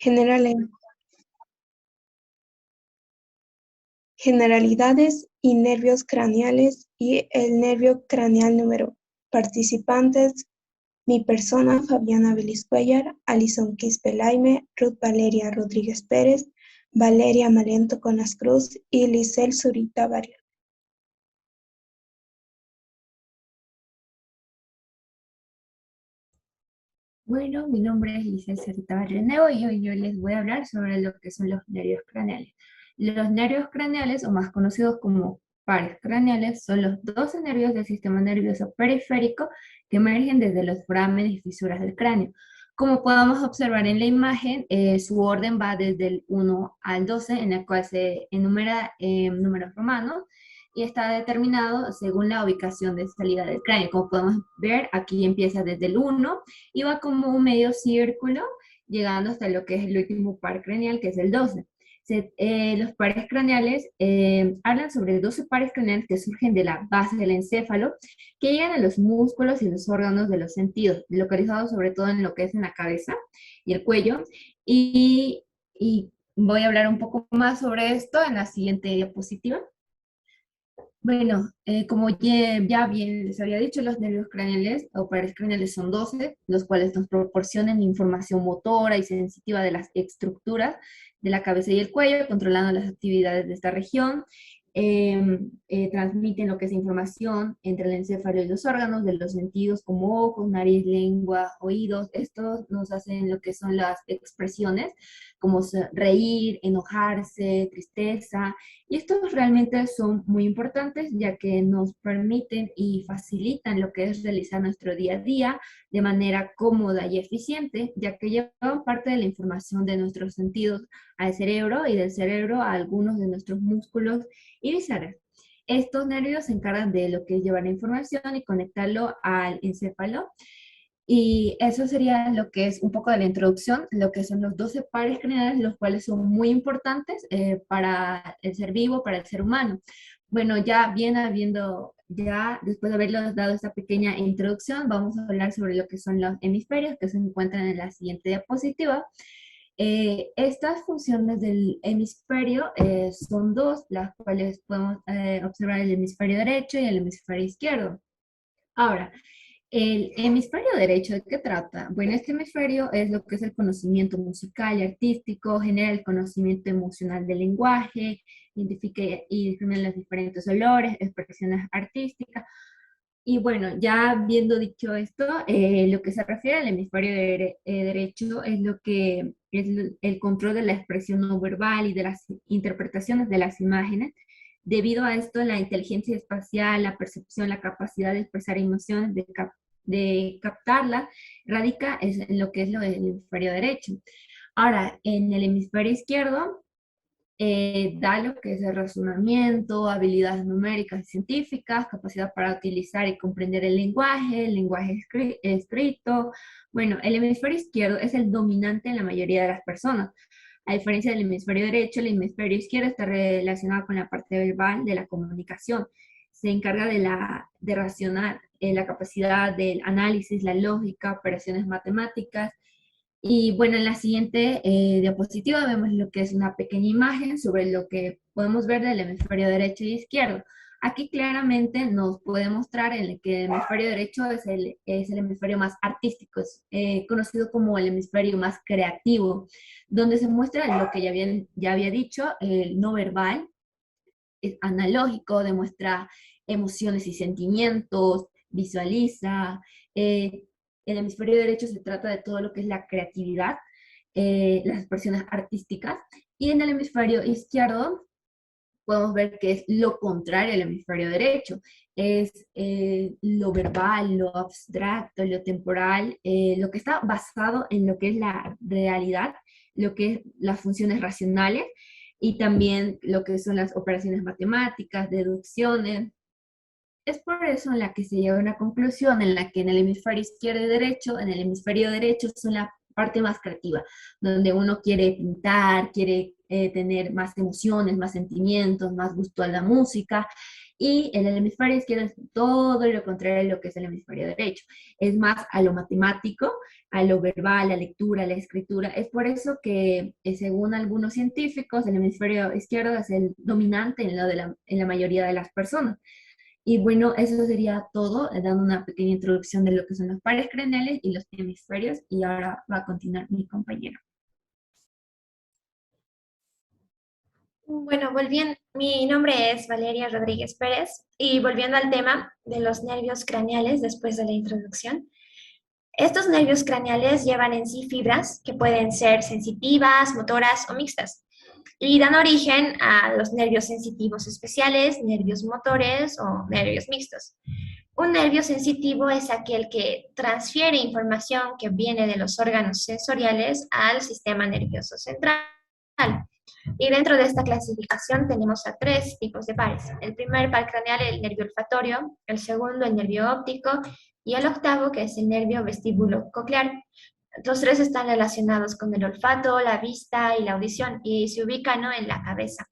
General- Generalidades y nervios craneales y el nervio craneal número. Participantes: mi persona, Fabiana Belis Cuellar, Alison Quispe Laime, Ruth Valeria Rodríguez Pérez, Valeria Malento Conas Cruz y Lisel Zurita Barrio. Bueno, mi nombre es Licencia Cerita Barreneo y hoy yo les voy a hablar sobre lo que son los nervios craneales. Los nervios craneales, o más conocidos como pares craneales, son los 12 nervios del sistema nervioso periférico que emergen desde los forámenes y fisuras del cráneo. Como podemos observar en la imagen, su orden va desde el 1 al 12, en el cual se enumera números romanos, y está determinado según la ubicación de salida del cráneo. Como podemos ver, aquí empieza desde el 1 y va como un medio círculo, llegando hasta lo que es el último par craneal, que es el 12. Los pares craneales hablan sobre 12 pares craneales que surgen de la base del encéfalo, que llegan a los músculos y los órganos de los sentidos, localizados sobre todo en lo que es en la cabeza y el cuello. Y voy a hablar un poco más sobre esto en la siguiente diapositiva. Bueno, como ya bien les había dicho, los nervios craneales o pares craneales son 12, los cuales nos proporcionan información motora y sensitiva de las estructuras de la cabeza y el cuello, controlando las actividades de esta región. Transmiten lo que es información entre el encéfalo y los órganos de los sentidos como ojos, nariz, lengua, oídos. Estos nos hacen lo que son las expresiones, como reír, enojarse, tristeza, y estos realmente son muy importantes ya que nos permiten y facilitan lo que es realizar nuestro día a día de manera cómoda y eficiente, ya que llevan parte de la información de nuestros sentidos al cerebro y del cerebro a algunos de nuestros músculos y viceversa. Estos nervios se encargan de lo que es llevar la información y conectarlo al encéfalo, y eso sería lo que es un poco de la introducción, lo que son los 12 pares craneales, los cuales son muy importantes para el ser vivo, para el ser humano. Bueno, ya bien habiendo, ya después de haberles dado esta pequeña introducción, vamos a hablar sobre lo que son los hemisferios, que se encuentran en la siguiente diapositiva. Estas funciones del hemisferio son dos, las cuales podemos observar: el hemisferio derecho y el hemisferio izquierdo. Ahora, el hemisferio derecho, ¿de qué trata? Bueno, este hemisferio es lo que es el conocimiento musical y artístico, genera el conocimiento emocional del lenguaje, identifica y discrimina los diferentes olores, expresiones artísticas. Y bueno, ya habiendo dicho esto, lo que se refiere al hemisferio derecho es lo que es el control de la expresión no verbal y de las interpretaciones de las imágenes. Debido a esto, la inteligencia espacial, la percepción, la capacidad de expresar emociones, de captarla, radica en lo que es el hemisferio derecho. Ahora, en el hemisferio izquierdo, da lo que es el razonamiento, habilidades numéricas y científicas, capacidad para utilizar y comprender el lenguaje escrito. Bueno, el hemisferio izquierdo es el dominante en la mayoría de las personas. A diferencia del hemisferio derecho, el hemisferio izquierdo está relacionado con la parte verbal de la comunicación. Se encarga de racionar, la capacidad del análisis, la lógica, operaciones matemáticas. Y bueno, en la siguiente diapositiva vemos lo que es una pequeña imagen sobre lo que podemos ver del hemisferio derecho y izquierdo. Aquí claramente nos puede mostrar en que el hemisferio derecho es el hemisferio más artístico, es conocido como el hemisferio más creativo, donde se muestra lo que ya había dicho, el no verbal, es analógico, demuestra emociones y sentimientos, visualiza. eh, el hemisferio derecho se trata de todo lo que es la creatividad, las expresiones artísticas, y en el hemisferio izquierdo podemos ver que es lo contrario al hemisferio derecho. Es lo verbal, lo abstracto, lo temporal, lo que está basado en lo que es la realidad, lo que es las funciones racionales y también lo que son las operaciones matemáticas, deducciones. Es por eso en la que se llega a una conclusión en la que en el hemisferio izquierdo y derecho, en el hemisferio derecho son la parte más creativa, donde uno quiere pintar, quiere tener más emociones, más sentimientos, más gusto a la música, Y el hemisferio izquierdo es todo lo contrario a lo que es el hemisferio derecho. Es más a lo matemático, a lo verbal, la lectura, la escritura. Es por eso que, según algunos científicos, el hemisferio izquierdo es el dominante en la mayoría de las personas. Y bueno, eso sería todo, dando una pequeña introducción de lo que son los pares craneales y los hemisferios. Y ahora va a continuar mi compañero. Bueno, volviendo, mi nombre es Valeria Rodríguez Pérez y volviendo al tema de los nervios craneales después de la introducción. Estos nervios craneales llevan en sí fibras que pueden ser sensitivas, motoras o mixtas y dan origen a los nervios sensitivos especiales, nervios motores o nervios mixtos. Un nervio sensitivo es aquel que transfiere información que viene de los órganos sensoriales al sistema nervioso central. Y dentro de esta clasificación tenemos a tres tipos de pares. El primer par craneal, el nervio olfatorio, el segundo, el nervio óptico, y el octavo, que es el nervio vestíbulo coclear. Los tres están relacionados con el olfato, la vista y la audición, y se ubican, ¿no?, en la cabeza.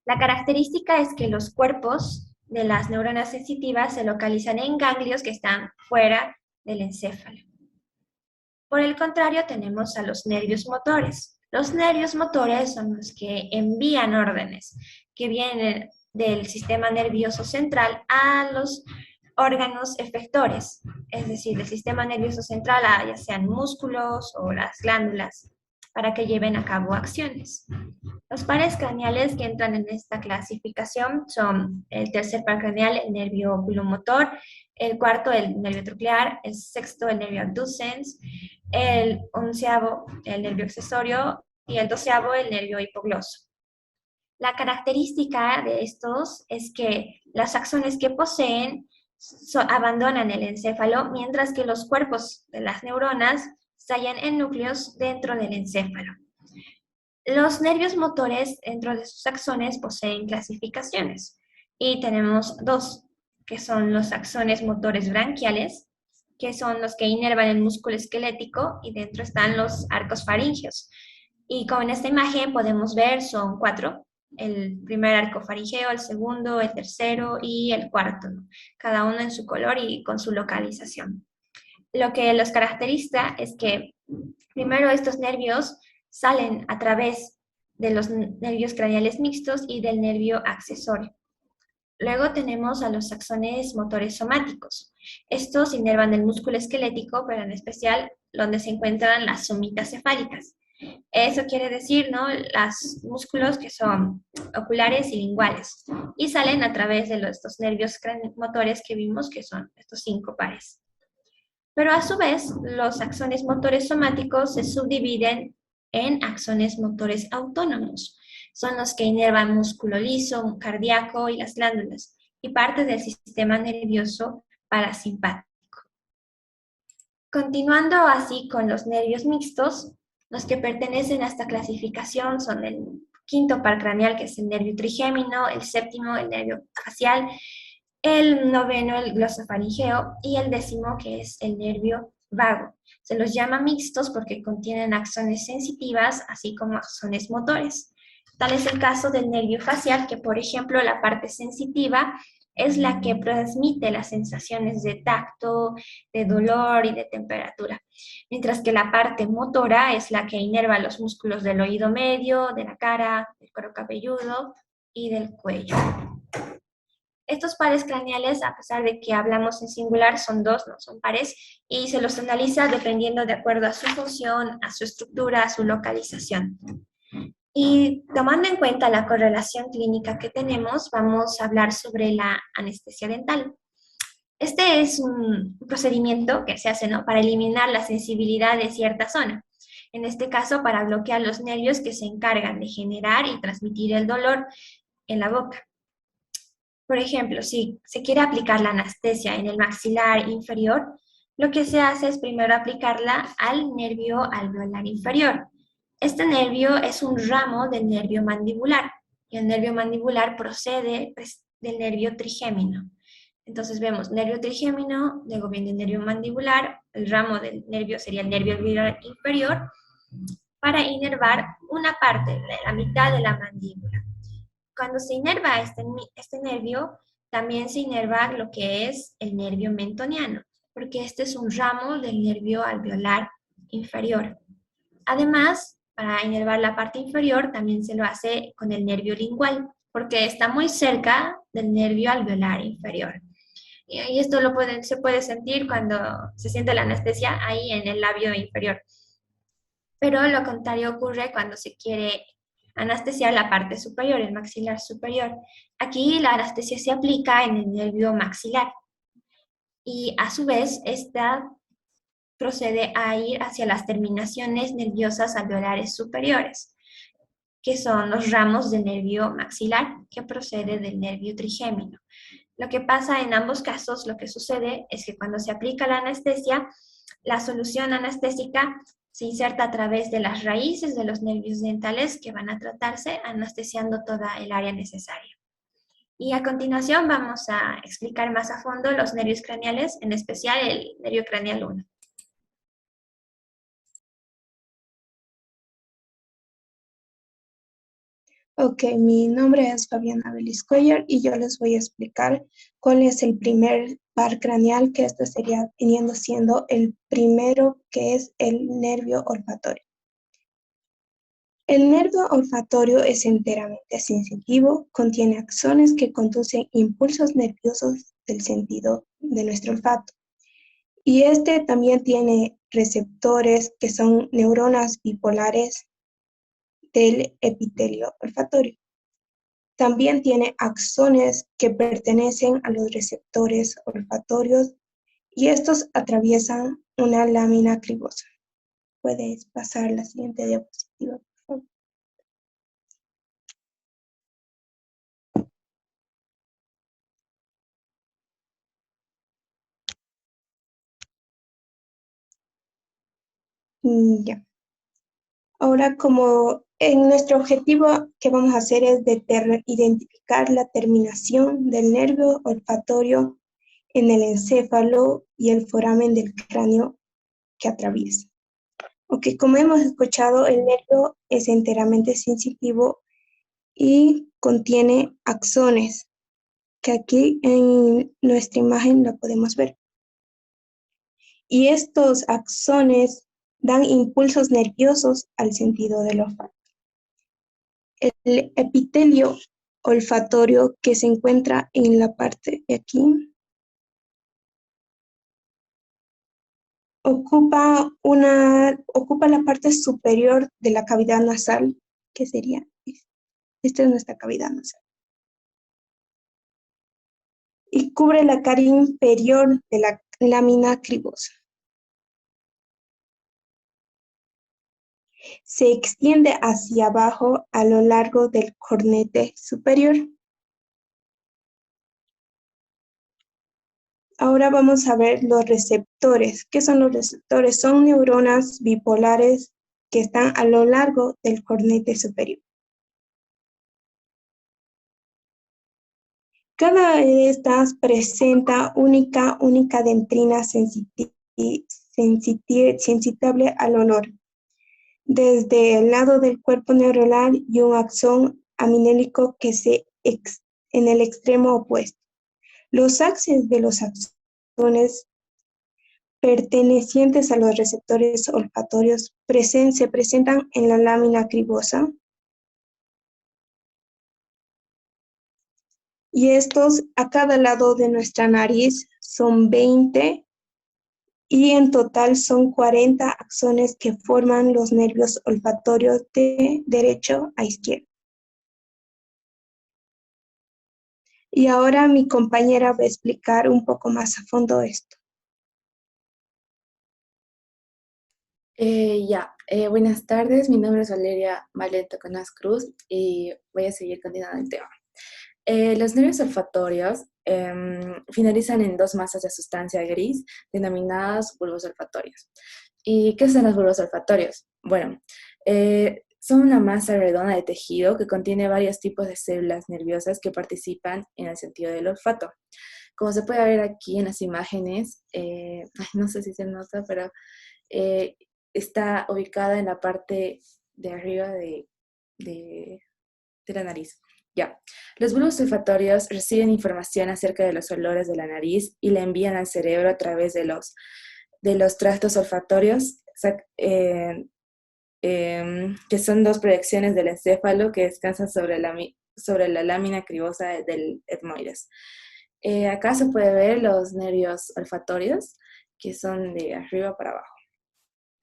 La característica es que los cuerpos de las neuronas sensitivas se localizan en ganglios que están fuera del encéfalo. Por el contrario, tenemos a los nervios motores. Los nervios motores son los que envían órdenes que vienen del sistema nervioso central a los órganos efectores, es decir, del sistema nervioso central a ya sean músculos o las glándulas, para que lleven a cabo acciones. Los pares craneales que entran en esta clasificación son el tercer par craneal, el nervio oculomotor, el cuarto, el nervio troclear, el sexto, el nervio abducens, el onceavo, el nervio accesorio, y el doceavo, el nervio hipogloso. La característica de estos es que las axones que poseen abandonan el encéfalo, mientras que los cuerpos de las neuronas se hallan en núcleos dentro del encéfalo. Los nervios motores dentro de sus axones poseen clasificaciones, y tenemos dos, que son los axones motores branquiales, que son los que inervan el músculo esquelético, y dentro están los arcos faríngeos. Y como en esta imagen podemos ver, son cuatro: el primer arco faríngeo, el segundo, el tercero y el cuarto, ¿no?, cada uno en su color y con su localización. Lo que los caracteriza es que primero estos nervios salen a través de los nervios craneales mixtos y del nervio accesorio. Luego tenemos a los axones motores somáticos. Estos inervan el músculo esquelético, pero en especial donde se encuentran las somitas cefálicas. Eso quiere decir, ¿no?, los músculos que son oculares y linguales, y salen a través de estos nervios motores que vimos, que son estos 5 pares. Pero a su vez, los axones motores somáticos se subdividen en axones motores autónomos. Son los que inervan músculo liso, cardíaco y las glándulas, y parte del sistema nervioso parasimpático. Continuando así con los nervios mixtos, los que pertenecen a esta clasificación son el quinto par craneal, que es el nervio trigémino, el séptimo, el nervio facial, el noveno, el glosofaringeo, y el décimo, que es el nervio vago. Se los llama mixtos porque contienen axones sensitivas, así como axones motores. Tal es el caso del nervio facial, que por ejemplo la parte sensitiva es la que transmite las sensaciones de tacto, de dolor y de temperatura, mientras que la parte motora es la que inerva los músculos del oído medio, de la cara, del cuero cabelludo y del cuello. Estos pares craneales, a pesar de que hablamos en singular, son dos, no son pares, y se los analiza dependiendo de acuerdo a su función, a su estructura, a su localización. Y tomando en cuenta la correlación clínica que tenemos, vamos a hablar sobre la anestesia dental. Este es un procedimiento que se hace, ¿no?, para eliminar la sensibilidad de cierta zona. En este caso, para bloquear los nervios que se encargan de generar y transmitir el dolor en la boca. Por ejemplo, si se quiere aplicar la anestesia en el maxilar inferior, lo que se hace es primero aplicarla al nervio alveolar inferior. Este nervio es un ramo del nervio mandibular, y el nervio mandibular procede del nervio trigémino. Entonces vemos nervio trigémino, luego viene el nervio mandibular, el ramo del nervio sería el nervio alveolar inferior, para inervar una parte, la mitad de la mandíbula. Cuando se inerva este nervio, también se inerva lo que es el nervio mentoniano, porque este es un ramo del nervio alveolar inferior. Además, para inervar la parte inferior también se lo hace con el nervio lingual, porque está muy cerca del nervio alveolar inferior. Y esto se puede sentir cuando se siente la anestesia ahí en el labio inferior. Pero lo contrario ocurre cuando se quiere anestesiar la parte superior, el maxilar superior. Aquí la anestesia se aplica en el nervio maxilar y a su vez esta procede a ir hacia las terminaciones nerviosas alveolares superiores, que son los ramos del nervio maxilar que procede del nervio trigémino. Lo que pasa en ambos casos, lo que sucede es que cuando se aplica la anestesia, la solución anestésica se inserta a través de las raíces de los nervios dentales que van a tratarse, anestesiando toda el área necesaria. Y a continuación vamos a explicar más a fondo los nervios craneales, en especial el nervio craneal 1. Ok, mi nombre es Fabiana Beliscuellar y yo les voy a explicar cuál es el primer par craneal, que este sería viniendo siendo el primero, que es el nervio olfatorio. El nervio olfatorio es enteramente sensitivo, contiene axones que conducen impulsos nerviosos del sentido de nuestro olfato. Y este también tiene receptores que son neuronas bipolares del epitelio olfatorio. También tiene axones que pertenecen a los receptores olfatorios y estos atraviesan una lámina cribosa. Puedes pasar la siguiente diapositiva, por favor. Ya. Ahora, como en nuestro objetivo que vamos a hacer es identificar la terminación del nervio olfatorio en el encéfalo y el foramen del cráneo que atraviesa. Ok, como hemos escuchado, el nervio es enteramente sensitivo y contiene axones, que aquí en nuestra imagen lo podemos ver. Y estos axones dan impulsos nerviosos al sentido del olfato. El epitelio olfatorio que se encuentra en la parte de aquí ocupa la parte superior de la cavidad nasal, que sería esta es nuestra cavidad nasal. Y cubre la cara inferior de la lámina cribosa. Se extiende hacia abajo a lo largo del cornete superior. Ahora vamos a ver los receptores. ¿Qué son los receptores? Son neuronas bipolares que están a lo largo del cornete superior. Cada de estas presenta única dentrina sensitable al olor, desde el lado del cuerpo neuronal y un axón aminélico que en el extremo opuesto. Los axes de los axones pertenecientes a los receptores olfatorios se presentan en la lámina cribosa. Y estos a cada lado de nuestra nariz son 20 y en total son 40 axones que forman los nervios olfatorios de derecho a izquierdo. Y ahora mi compañera va a explicar un poco más a fondo esto. Buenas tardes, mi nombre es Valeria Maleta Canaz Cruz y voy a seguir continuando el tema. Los nervios olfatorios finalizan en dos masas de sustancia gris denominadas bulbos olfatorios. ¿Y qué son los bulbos olfatorios? Bueno, son una masa redonda de tejido que contiene varios tipos de células nerviosas que participan en el sentido del olfato. Como se puede ver aquí en las imágenes, no sé si se nota, pero está ubicada en la parte de arriba de la nariz. Ya. Los bulbos olfatorios reciben información acerca de los olores de la nariz y la envían al cerebro a través de los tractos olfatorios, que son dos proyecciones del encéfalo que descansan sobre la lámina cribosa del etmoides. Acá se puede ver los nervios olfatorios, que son de arriba para abajo.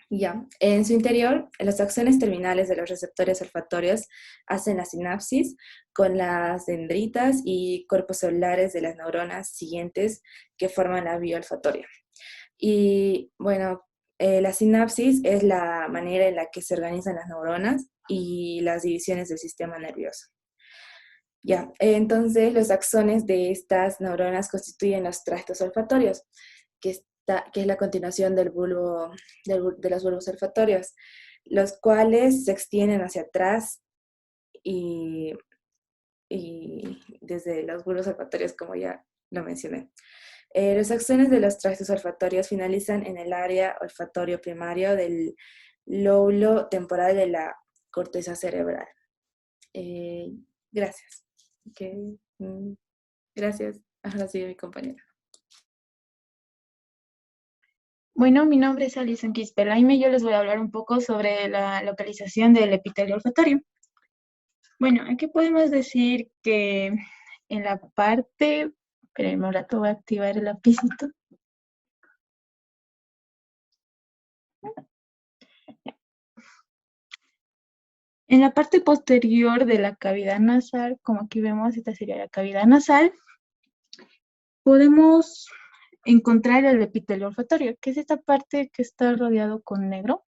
Ya, en su interior, los axones terminales de los receptores olfatorios hacen la sinapsis con las dendritas y cuerpos celulares de las neuronas siguientes que forman la vía olfatoria. Y bueno, la sinapsis es la manera en la que se organizan las neuronas y las divisiones del sistema nervioso. Ya, entonces los axones de estas neuronas constituyen los tractos olfatorios, que es la continuación del bulbo, de los bulbos olfatorios, los cuales se extienden hacia atrás y, y desde los bulbos olfatorios, como ya lo mencioné. Los axones de los tractos olfatorios finalizan en el área olfatorio primario del lóbulo temporal de la corteza cerebral. Gracias. Okay. Gracias. Ahora sigue mi compañera. Bueno, mi nombre es Alison Quispe-Laime. Yo les voy a hablar un poco sobre la localización del epitelio olfatorio. Bueno, aquí podemos decir que en la parte... Esperen un rato, voy a activar el lapicito. En la parte posterior de la cavidad nasal, como aquí vemos, esta sería la cavidad nasal, podemos encontrar el epitelio olfatorio, que es esta parte que está rodeado con negro.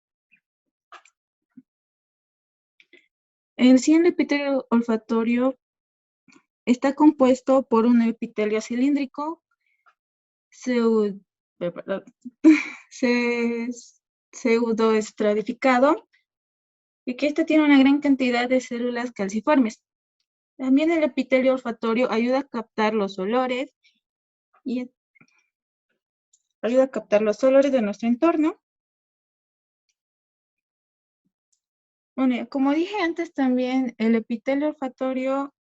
En sí, el epitelio olfatorio está compuesto por un epitelio cilíndrico pseudoestratificado y que este tiene una gran cantidad de células calciformes. También el epitelio olfatorio ayuda a captar los olores y ayuda a captar los olores de nuestro entorno. Bueno, como dije antes también, el epitelio olfatorio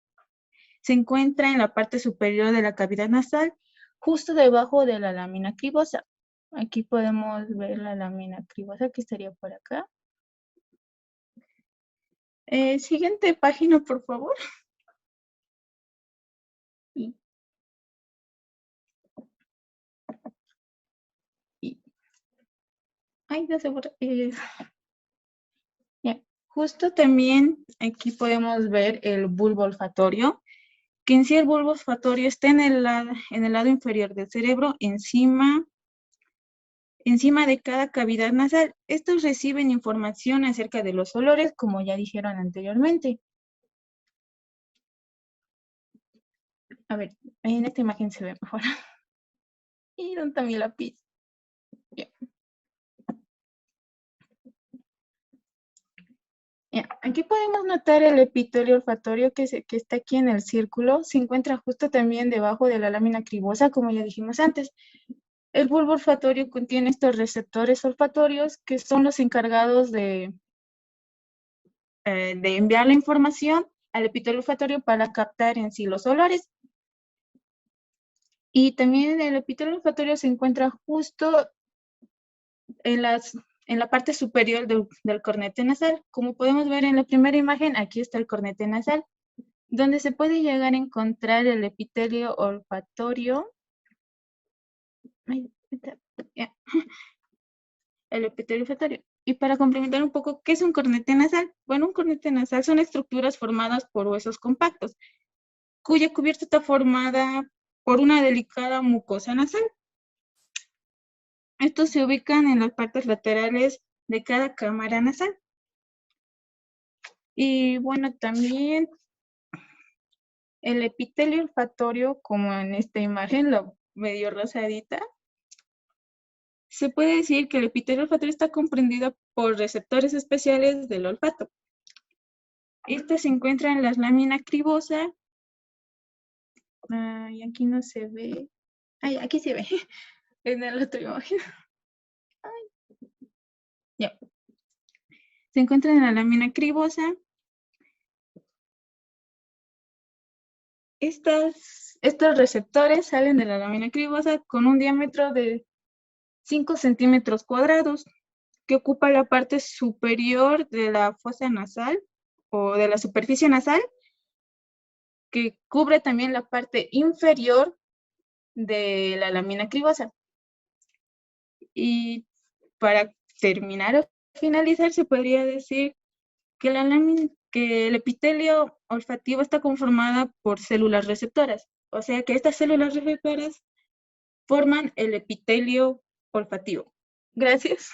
se encuentra en la parte superior de la cavidad nasal, justo debajo de la lámina cribosa. Aquí podemos ver la lámina cribosa que estaría por acá. Siguiente página, por favor. Ay, no se borra. Ya. Justo también aquí podemos ver el bulbo olfatorio, que en sí el bulbo olfatorio está en el lado inferior del cerebro, encima de cada cavidad nasal. Estos reciben información acerca de los olores, como ya dijeron anteriormente. A ver, en esta imagen se ve mejor. ¿Y dónde está mi lápiz? Ya. Aquí podemos notar el epitelio olfatorio que está aquí en el círculo. Se encuentra justo también debajo de la lámina cribosa, como ya dijimos antes. El bulbo olfatorio contiene estos receptores olfatorios que son los encargados de enviar la información al epitelio olfatorio para captar en sí los olores. Y también el epitelio olfatorio se encuentra justo en la parte superior del cornete nasal. Como podemos ver en la primera imagen, aquí está el cornete nasal, donde se puede llegar a encontrar el epitelio olfatorio. El epitelio olfatorio. Y para complementar un poco, ¿qué es un cornete nasal? Bueno, un cornete nasal son estructuras formadas por huesos compactos, cuya cubierta está formada por una delicada mucosa nasal. Estos se ubican en las partes laterales de cada cámara nasal. Y bueno, también el epitelio olfatorio, como en esta imagen, lo medio rosadita, se puede decir que el epitelio olfatorio está comprendido por receptores especiales del olfato. Esta se encuentra en las láminas cribosa. Y aquí no se ve. Ay, aquí se ve. En el otro imagen. Ya. Se encuentra en la lámina cribosa. Estos receptores salen de la lámina cribosa con un diámetro de 5 centímetros cuadrados, que ocupa la parte superior de la fosa nasal o de la superficie nasal, que cubre también la parte inferior de la lámina cribosa. Y para terminar o finalizar, se podría decir que el epitelio olfativo está conformada por células receptoras, o sea que estas células receptoras forman el epitelio olfativo. Gracias.